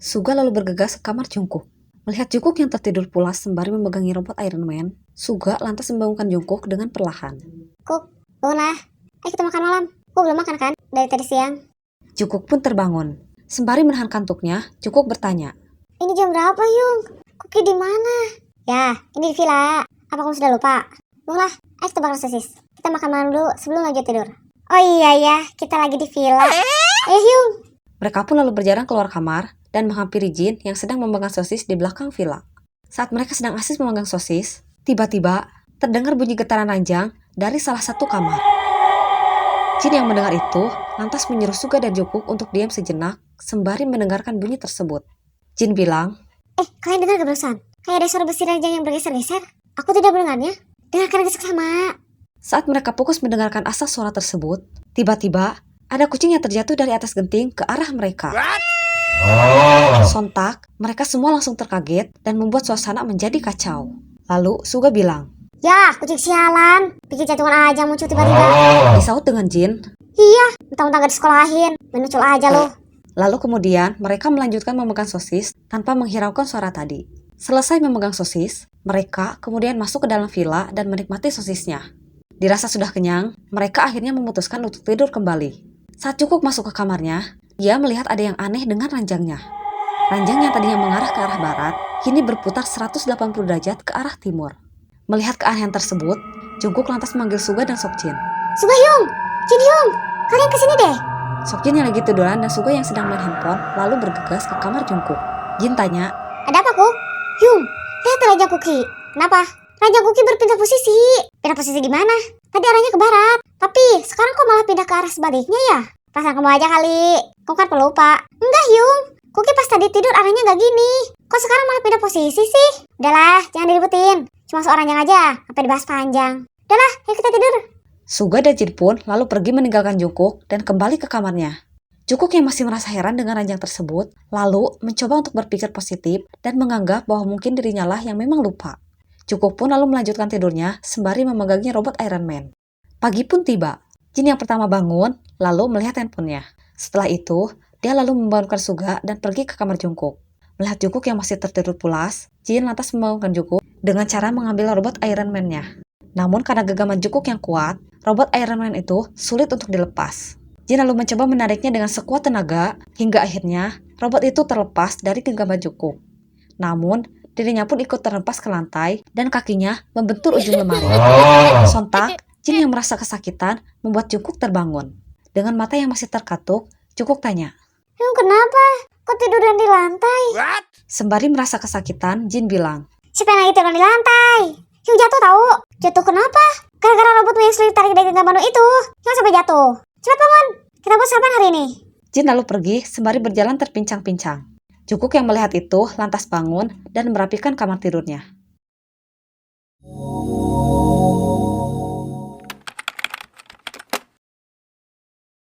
Suga lalu bergegas ke kamar Jungkook. Melihat Jungkook yang tertidur pulas sembari memegangi robot Iron Man, Suga lantas membangunkan Jungkook dengan perlahan. Kuk, bangunlah. Ayo kita makan malam. Kuk belum makan kan? Dari tadi siang. Jungkook pun terbangun. Sembari menahan kantuknya, Jungkook bertanya. Ini jam berapa, Yung? Kuki di mana? Ya, ini di villa. Apa kamu sudah lupa? Bangunlah. Ayo kita bakar sosis. Kita makan malam dulu sebelum lanjut tidur. Oh iya ya, kita lagi di villa. Ayo, Yung. Mereka pun lalu berjalan keluar kamar dan menghampiri Jin yang sedang memegang sosis di belakang villa. Saat mereka sedang asik memegang sosis, tiba-tiba terdengar bunyi getaran ranjang dari salah satu kamar. Jin yang mendengar itu lantas menyuruh Suga dan Jungkook untuk diam sejenak sembari mendengarkan bunyi tersebut. Jin bilang, Kalian dengar gak barusan? Kayak ada suara besi ranjang yang bergeser-geser. Aku tidak mendengarnya. Dengarkan dengan seksama. saat mereka fokus mendengarkan asal suara tersebut, tiba-tiba ada kucing yang terjatuh dari atas genting ke arah mereka. Sontak, mereka semua langsung terkaget dan membuat suasana menjadi kacau. Lalu Suga bilang, Ya, kucing sialan. Bikin jantungan aja muncul tiba-tiba. disaut dengan Jin. Iya, mentang-mentang gak disekolahin. Menucul aja loh. Lalu kemudian mereka melanjutkan memegang sosis tanpa menghiraukan suara tadi. Selesai memegang sosis, mereka kemudian masuk ke dalam villa dan menikmati sosisnya. Dirasa sudah kenyang, mereka akhirnya memutuskan untuk tidur kembali. Saat Jungkook masuk ke kamarnya, dia melihat ada yang aneh dengan ranjangnya. Ranjang yang tadinya mengarah ke arah barat, kini berputar 180 derajat ke arah timur. Melihat keanehan tersebut, Jungkook lantas memanggil Suga dan Seokjin. Suga, Yung! Jin, Yung! Kalian kesini deh. Seokjin yang lagi tiduran dan Suga yang sedang main handphone lalu bergegas ke kamar Jungkook. Jin tanya, Ada apa, Kuk? Yung, lihat ranjang Kuki. Kenapa? Ranjang Kuki berpindah posisi. Pindah posisi gimana? Tadi arahnya ke barat. Tapi sekarang kok malah pindah ke arah sebaliknya ya? Perasaan kamu aja kali. Kamu kan pelupa. Enggak, Yung. Kuki pas tadi tidur arahnya nggak gini. Kok sekarang malah pindah posisi sih? Udahlah, jangan diributin. Cuma soal ranjang aja, sampai dibahas panjang. Udahlah, ayo kita tidur. Suga dan Jin pun lalu pergi meninggalkan Jungkook dan kembali ke kamarnya. Jungkook yang masih merasa heran dengan ranjang tersebut, lalu mencoba untuk berpikir positif dan menganggap bahwa mungkin dirinya lah yang memang lupa. Jungkook pun lalu melanjutkan tidurnya sembari memegangi robot Iron Man. Pagi pun tiba. Jin yang pertama bangun, lalu melihat handphonenya. Setelah itu, dia lalu membangunkan Suga dan pergi ke kamar Jungkook. Melihat Jungkook yang masih tertidur pulas, Jin lantas membangunkan Jungkook dengan cara mengambil robot Iron Man-nya. Namun karena genggaman Jungkook yang kuat, robot Iron Man itu sulit untuk dilepas. Jin lalu mencoba menariknya dengan sekuat tenaga, hingga akhirnya robot itu terlepas dari genggaman Jungkook. Namun, dirinya pun ikut terhempas ke lantai dan kakinya membentur ujung lemari. Sontak, Jin yang merasa kesakitan membuat Jungkook terbangun. Dengan mata yang masih terkatuk, Jungkook tanya, Yung, kenapa? Kok tiduran di lantai? sembari merasa kesakitan, Jin bilang, Siapa yang lagi tiduran di lantai? Yung jatuh tahu. Jatuh kenapa? Gara-gara robotmu yang sulit tarik dari genggaman itu. Yang sampai jatuh. Cepat bangun. Kita buat sarapan hari ini. Jin lalu pergi sembari berjalan terpincang-pincang. Jungkook yang melihat itu lantas bangun dan merapikan kamar tidurnya.